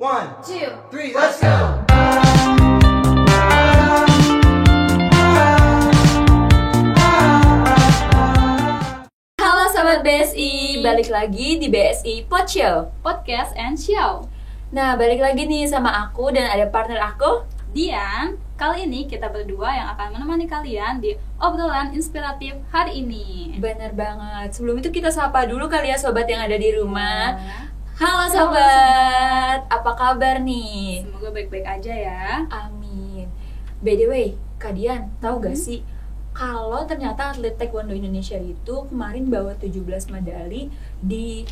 One, 2, 3, let's go! Halo Sobat BSI, balik lagi di BSI Podshow Podcast and Show. Nah, balik lagi nih sama aku dan ada partner aku. Dian, kali ini kita berdua yang akan menemani kalian di obrolan inspiratif hari ini. Bener banget. Sebelum itu kita sapa dulu kali ya sobat yang ada di rumah. Ya. Halo sobat, apa kabar nih? Semoga baik-baik aja ya. Amin. By the way, Kak Dian, tahu gak sih kalau ternyata atlet taekwondo Indonesia itu kemarin bawa 17 medali di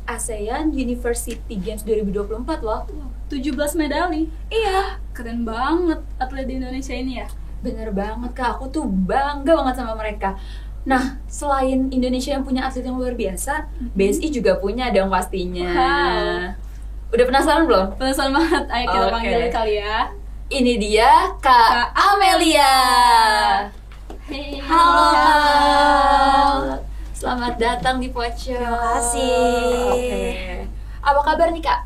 ASEAN University Games 2024 loh. 17 medali. Iya, Keren banget atlet di Indonesia ini ya. bener banget Kak, aku tuh bangga banget sama mereka. Nah, selain Indonesia yang punya atlet yang luar biasa, BSI juga punya dong pastinya. Wow. Udah penasaran belum? Penasaran banget, ayo kita Oke. panggil kali ya. Ini dia Kak Amelia. Hey. Halo. Selamat datang di Podshow. Terima kasih. Oke. Apa kabar nih Kak?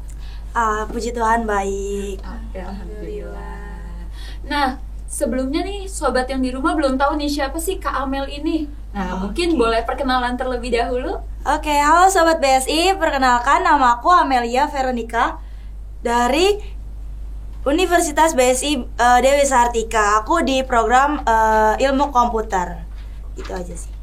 Puji Tuhan baik. Oke, alhamdulillah. Nah, sebelumnya nih sobat yang di rumah belum tahu nih siapa sih Kak Amel ini. Nah, mungkin boleh perkenalan terlebih dahulu. Oke, halo Sobat BSI, perkenalkan nama aku Amelia Veronica dari Universitas BSI Dewi Sartika. Aku di program ilmu komputer. Itu aja sih.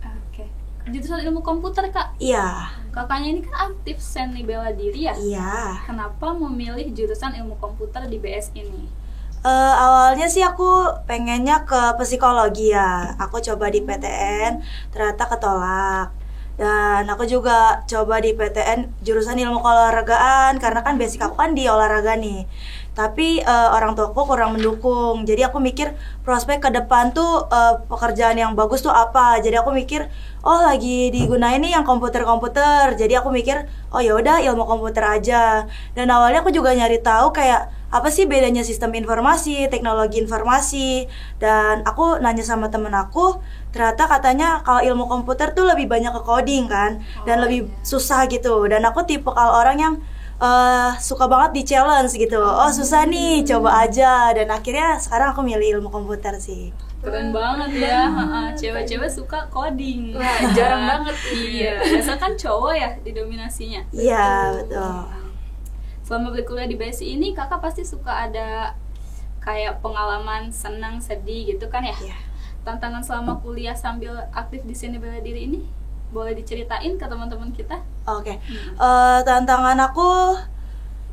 Oke. Jurusan ilmu komputer, Kak. Iya, Kakaknya ini kan aktif seni bela diri ya? iya. Kenapa memilih jurusan ilmu komputer di BS ini? Awalnya sih aku pengennya ke psikologi ya. Aku coba di PTN, ternyata ketolak. Dan aku juga coba di PTN jurusan ilmu keolahragaan karena kan basic aku kan di olahraga nih. Tapi orang tuaku kurang mendukung. Jadi aku mikir prospek ke depan tuh pekerjaan yang bagus tuh apa. Jadi aku mikir oh lagi digunain nih yang komputer-komputer. Jadi aku mikir oh ya udah ilmu komputer aja. Dan awalnya aku juga nyari tahu kayak apa sih bedanya sistem informasi, teknologi informasi. Dan aku nanya sama temen aku, ternyata katanya kalau ilmu komputer tuh lebih banyak ke coding kan, dan lebih susah gitu. Dan aku tipe kalau orang yang suka banget di challenge gitu. Oh susah nih, coba aja. Dan akhirnya sekarang aku milih ilmu komputer sih. Keren banget ya, cewek-cewek suka coding. Wah, jarang banget. Iya, biasa kan cowok ya didominasinya. Iya betul. Selama berkuliah di BSI ini kakak pasti suka ada kayak pengalaman senang, sedih gitu kan ya? Iya. Tantangan selama kuliah sambil aktif di seni bela diri ini boleh diceritain ke teman-teman kita? Oke. Tantangan aku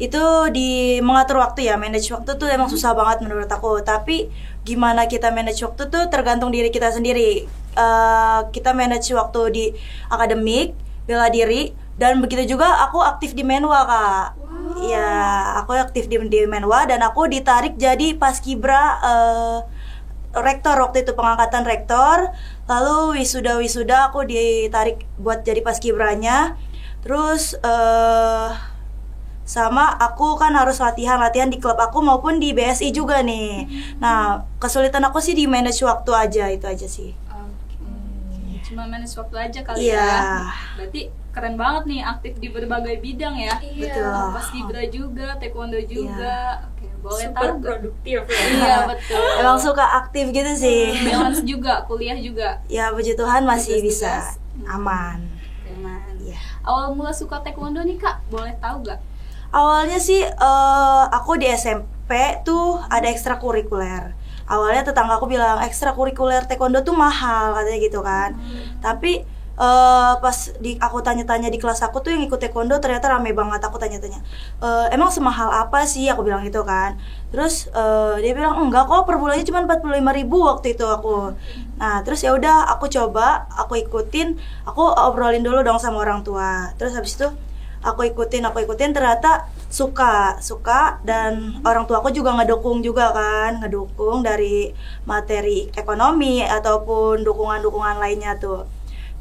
itu di mengatur waktu ya, manage waktu tuh emang susah banget menurut aku. Tapi gimana kita manage waktu tuh tergantung diri kita sendiri. Kita manage waktu di akademik, bela diri, dan begitu juga aku aktif di Menwa Kak. Iya, aku aktif di Menwa dan aku ditarik jadi paskibra rektor waktu itu, pengangkatan rektor. Lalu wisuda aku ditarik buat jadi paskibranya. Terus sama aku kan harus latihan di klub aku maupun di BSI juga nih. Nah, kesulitan aku sih di manage waktu aja, itu aja sih. Cuma manage waktu aja kali Iya. ya. Berarti keren banget nih aktif di berbagai bidang ya. Iya. Betul. Paskibra juga, taekwondo juga. Oke, boleh Super tahu nggak? produktif ya. Iya betul. Emang suka aktif gitu sih. Balance juga, kuliah juga. Ya puji Tuhan masih Tugas-tugas. bisa aman. Aman. Iya. Awal mula suka taekwondo nih Kak, boleh tahu gak? Awalnya sih aku di SMP tuh ada ekstrakurikuler. Awalnya tetangga aku bilang ekstrakurikuler taekwondo tuh mahal katanya gitu kan. Tapi pas aku tanya-tanya di kelas aku tuh yang ikut taekwondo ternyata rame banget. Aku tanya-tanya emang semahal apa sih, aku bilang gitu kan. Terus dia bilang enggak kok, per bulannya cuma 45.000 waktu itu aku. Nah terus ya udah aku coba, aku ikutin, aku obrolin dulu dong sama orang tua. Terus habis itu aku ikutin ternyata suka dan orang tua aku juga ngedukung dari materi ekonomi ataupun dukungan lainnya tuh.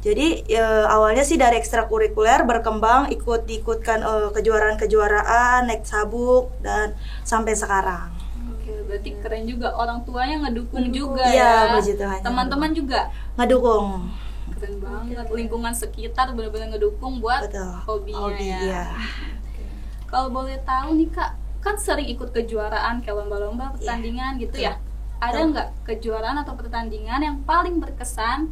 Jadi awalnya sih dari ekstrakurikuler berkembang ikutkan kejuaraan naik sabuk dan sampai sekarang. Oke, berarti keren juga, orang tuanya ngedukung juga Iya, ya. puji Tuhan. Teman-teman juga Ngedukung. keren banget, lingkungan sekitar benar-benar ngedukung buat Betul. hobinya Hobi, ya. iya. Kalau boleh tahu nih Kak, kan sering ikut kejuaraan kayak lomba-lomba, pertandingan gitu ya. Ada nggak kejuaraan atau pertandingan yang paling berkesan?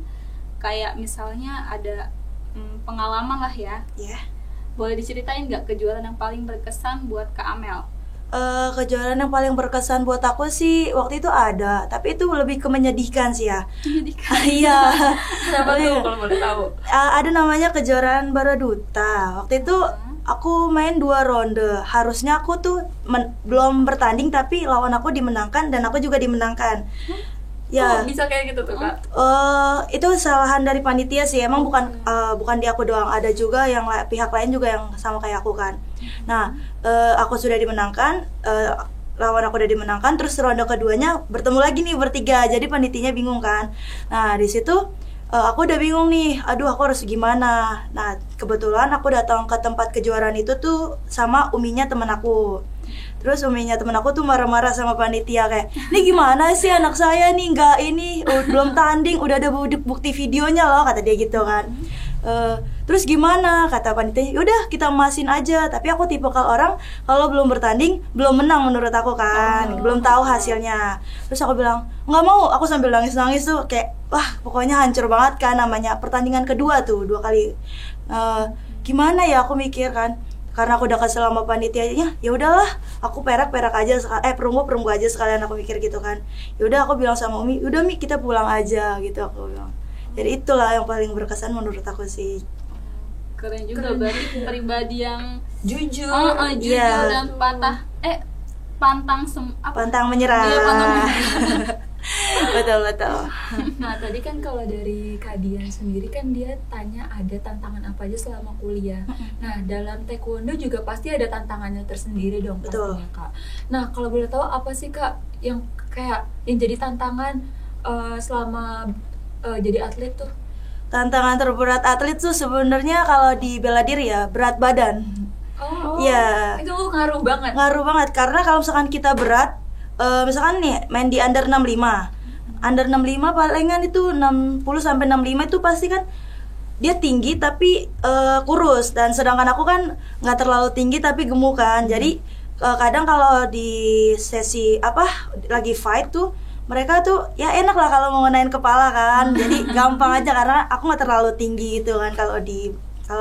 Kayak misalnya ada pengalaman lah ya. Boleh diceritain nggak kejuaraan yang paling berkesan buat Kak Amel? Kejuaraan yang paling berkesan buat aku sih waktu itu ada, tapi itu lebih ke menyedihkan sih ya. Menyedihkan. Iya. Kenapa tuh kalau boleh tahu? Ada namanya kejuaraan Baraduta. Waktu itu aku main 2 ronde. Harusnya aku tuh belum bertanding, tapi lawan aku dimenangkan dan aku juga dimenangkan. Ya. Kok bisa kayak gitu tuh Kak? Itu kesalahan dari panitia sih. Emang bukan di aku doang. Ada juga yang pihak lain juga yang sama kayak aku kan. Nah, aku sudah dimenangkan. Lawan aku udah dimenangkan. Terus ronde keduanya bertemu lagi nih bertiga. Jadi panitianya bingung kan. Nah, di situ aku udah bingung nih. Aduh, aku harus gimana? Nah, kebetulan aku datang ke tempat kejuaraan itu tuh sama uminya temen aku. Terus uminya temen aku tuh marah-marah sama panitia kayak, "Ini gimana sih anak saya nih belum tanding, udah ada bukti videonya loh," kata dia gitu kan. Terus gimana, kata panitia, "Yaudah kita emasin aja." Tapi aku tipe orang kalau belum bertanding belum menang menurut aku kan, belum tahu hasilnya. Terus aku bilang nggak mau, aku sambil nangis-nangis tuh kayak wah pokoknya hancur banget kan, namanya pertandingan kedua tuh 2 kali. Gimana ya, aku mikir kan, karena aku udah kesel sama panitianya, ya udahlah aku perak aja perunggu aja sekalian, aku mikir gitu kan. Ya udah aku bilang sama Umi, udah Mi kita pulang aja gitu, aku bilang. Jadi itulah yang paling berkesan menurut aku sih. Keren juga. Berarti pribadi yang jujur, jujur dan pantang menyerah. Iya, pantang menyerah. Betul. Nah tadi kan kalau dari Kak Dian sendiri kan dia tanya ada tantangan apa aja selama kuliah. Nah dalam taekwondo juga pasti ada tantangannya tersendiri dong pastinya Kak. Nah kalau boleh tahu apa sih Kak yang jadi tantangan selama jadi atlet tuh? Tantangan terberat atlet tuh sebenarnya kalau di bela diri ya berat badan. Ya. Itu ngaruh banget. Ngaruh banget karena kalau misalkan kita berat, misalkan nih main di under 65. Under 65 palingan itu 60 sampai 65 itu pasti kan dia tinggi tapi kurus, dan sedangkan aku kan nggak terlalu tinggi tapi gemuk kan. Jadi kadang kalau di sesi lagi fight tuh mereka tuh ya enak lah kalau mau ngenain kepala kan. Jadi gampang aja karena aku nggak terlalu tinggi gitu kan. Kalau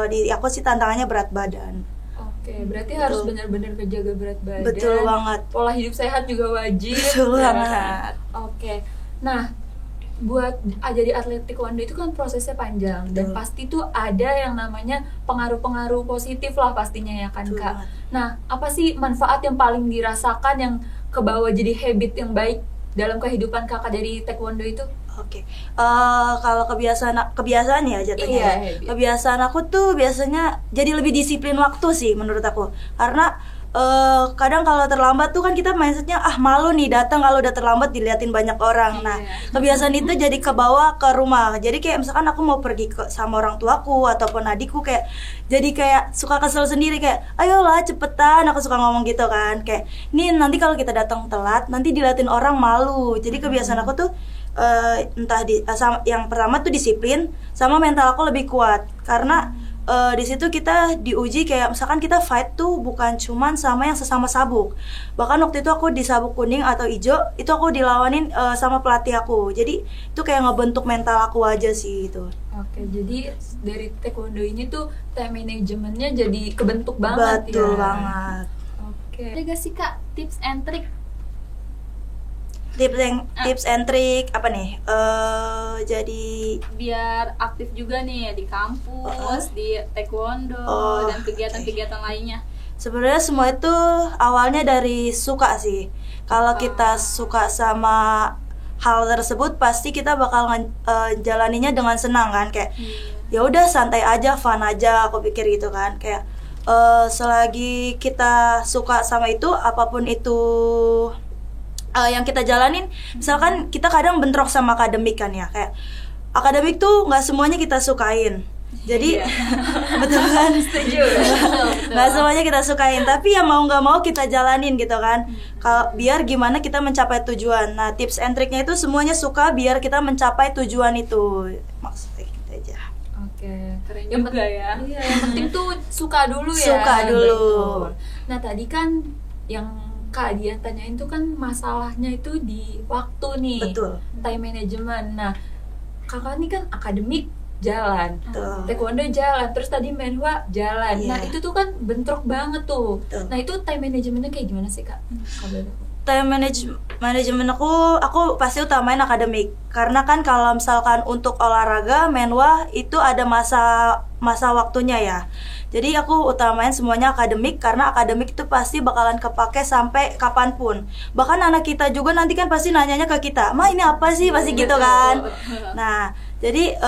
di aku sih tantangannya berat badan. Oke, berarti harus benar-benar kejaga berat badan. Betul banget. Pola hidup sehat juga wajib. Betul banget. Oke. Nah, buat jadi atlet taekwondo itu kan prosesnya panjang dan pasti tuh ada yang namanya pengaruh-pengaruh positif lah pastinya ya kan Kak. Nah, apa sih manfaat yang paling dirasakan yang kebawa jadi habit yang baik dalam kehidupan Kakak dari taekwondo itu? Oke. Kalau kebiasaan ya jatuhnya. Iya, kebiasaan aku tuh biasanya jadi lebih disiplin waktu sih menurut aku. Karena kadang kalau terlambat tuh kan kita mindsetnya malu nih datang kalau udah terlambat diliatin banyak orang. Nah, kebiasaan itu jadi kebawa ke rumah. Jadi kayak misalkan aku mau pergi sama orang tuaku ataupun adikku jadi kayak suka kesel sendiri kayak ayolah cepetan, aku suka ngomong gitu kan. Kayak nih nanti kalau kita datang telat nanti diliatin orang malu. Jadi kebiasaan aku tuh yang pertama tuh disiplin sama mental aku lebih kuat karena di situ kita diuji kayak misalkan kita fight tuh bukan cuman sama yang sesama sabuk. Bahkan waktu itu aku di sabuk kuning atau hijau itu aku dilawanin sama pelatih aku. Jadi itu kayak ngebentuk mental aku aja sih itu. Oke, jadi dari taekwondo ini tuh time managementnya jadi kebentuk banget. Betul banget. Oke. Ada gak sih Kak tips and trick? Tips and trick apa nih? Jadi biar aktif juga nih di kampus, di taekwondo dan kegiatan-kegiatan lainnya. Sebenarnya semua itu awalnya dari suka sih. Kalau kita suka sama hal tersebut pasti kita bakal jalaninya dengan senang kan, kayak ya udah santai aja, fun aja, aku pikir gitu kan. Kayak selagi kita suka sama itu, apapun itu yang kita jalanin, misalkan kita kadang bentrok sama akademik kan ya, kayak akademik tuh nggak semuanya kita sukain, jadi betul kan, setuju. Nggak semuanya kita sukain, tapi ya mau nggak mau kita jalanin gitu kan, kalau biar gimana kita mencapai tujuan. Nah tips and triknya itu semuanya suka biar kita mencapai tujuan itu, maksudnya gitu aja. Oke, keren Yang juga ya. Iya, yang penting tuh suka dulu ya. Suka dulu. Betul. Nah tadi kan yang Kak Dian tanyain tuh kan masalahnya itu di waktu nih. Betul. Time management. Nah kakak ini kan akademik jalan, Betul. taekwondo jalan, terus tadi menhwa jalan. Iya. Nah itu tuh kan bentrok banget tuh. Betul. Nah itu time managementnya kayak gimana sih Kak? Kalau Time manajemen aku pasti utamain akademik, karena kan kalau misalkan untuk olahraga menwa itu ada masa waktunya ya. Jadi aku utamain semuanya akademik, karena akademik itu pasti bakalan kepake sampai kapanpun. Bahkan anak kita juga nanti kan pasti nanyanya ke kita, "Ma ini apa sih?" Pasti gitu kan. Nah jadi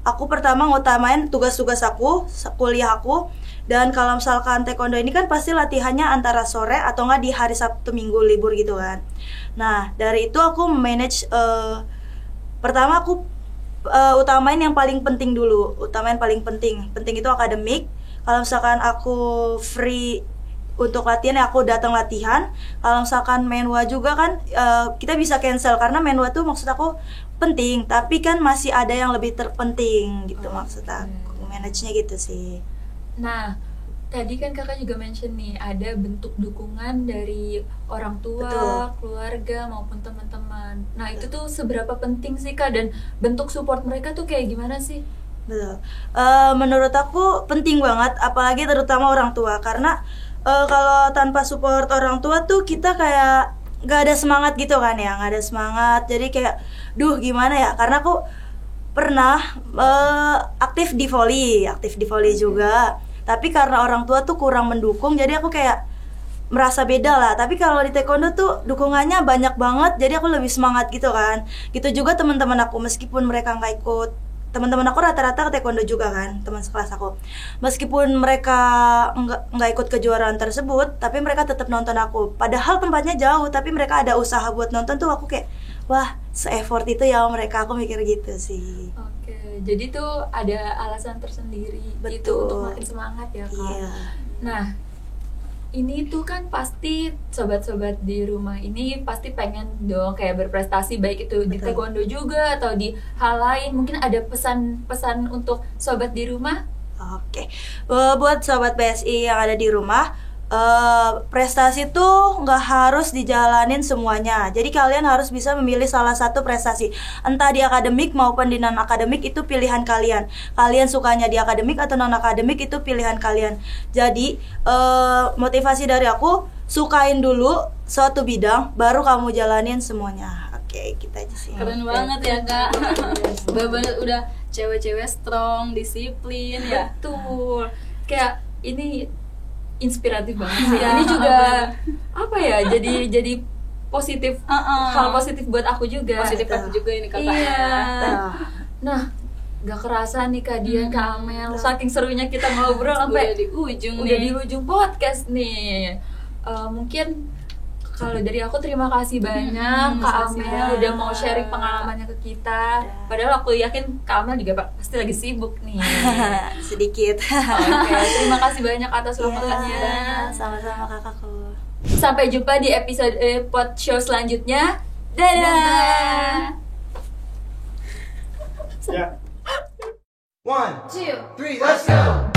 aku pertama ngutamain tugas-tugas aku, kuliah aku. Dan kalau misalkan taekwondo ini kan pasti latihannya antara sore atau nggak di hari Sabtu Minggu libur gitu kan. Nah dari itu aku manage, pertama aku utamain yang paling penting dulu. Utamain paling penting itu akademik. Kalau misalkan aku free untuk latihan ya aku datang latihan. Kalau misalkan menwa juga kan kita bisa cancel, karena menwa tuh maksud aku penting, tapi kan masih ada yang lebih terpenting gitu. Maksud aku manage-nya gitu sih. Nah, tadi kan kakak juga mention nih ada bentuk dukungan dari orang tua, Betul. keluarga maupun teman-teman. Nah itu tuh seberapa penting sih Kak, dan bentuk support mereka tuh kayak gimana sih? Betul. Menurut aku penting banget, apalagi terutama orang tua, karena kalau tanpa support orang tua tuh kita kayak nggak ada semangat gitu kan ya, nggak ada semangat. Jadi kayak, gimana ya? Karena aku pernah aktif di volley juga. Tapi karena orang tua tuh kurang mendukung, jadi aku kayak merasa beda lah. Tapi kalau di taekwondo tuh dukungannya banyak banget, jadi aku lebih semangat gitu kan. Gitu juga teman-teman aku, meskipun mereka nggak ikut. Teman-teman aku rata-rata taekwondo juga kan, teman sekelas aku. Meskipun mereka nggak ikut kejuaraan tersebut, tapi mereka tetap nonton aku. Padahal tempatnya jauh, tapi mereka ada usaha buat nonton tuh. Aku kayak, wah, se-effort itu ya mereka. Aku mikir gitu sih. Oke, jadi tuh ada alasan tersendiri gitu Betul. untuk makin semangat ya Kak. Iya. Nah, ini tuh kan pasti sobat-sobat di rumah ini pasti pengen dong kayak berprestasi, baik itu di Betul. taekwondo juga atau di hal lain. Mungkin ada pesan-pesan untuk sobat di rumah? Oke. Buat sobat PSI yang ada di rumah, prestasi tuh nggak harus dijalanin semuanya. Jadi kalian harus bisa memilih salah satu prestasi, entah di akademik maupun di non akademik, itu pilihan kalian. Kalian sukanya di akademik atau non akademik itu pilihan kalian. Jadi motivasi dari aku, sukain dulu suatu bidang, baru kamu jalanin semuanya. Oke, kita aja sih. Keren banget ya Kak. Bener-bener udah cewek-cewek strong, disiplin ya. Betul. Kayak ini inspiratif banget sih. Iya, Ini juga apa ya? Jadi positif, hal positif buat aku juga. Positif aku juga ini kakaknya. Iya. Nah, gak kerasa nih Kak Dian, Kak Amel, saking serunya kita ngobrol sampai Udah di ujung udah nih. di ujung podcast nih. Mungkin kalau dari aku terima kasih banyak Kak makasih Amel banyak. udah mau sharing pengalamannya ke kita. Padahal aku yakin Kak Amel juga pasti lagi sibuk nih. Sedikit. Oke, terima kasih banyak atas waktunya. Iya, sama-sama kakakku. Sampai jumpa di episode pod show selanjutnya. Dadah. Yeah. 1, Chill. 3, let's go!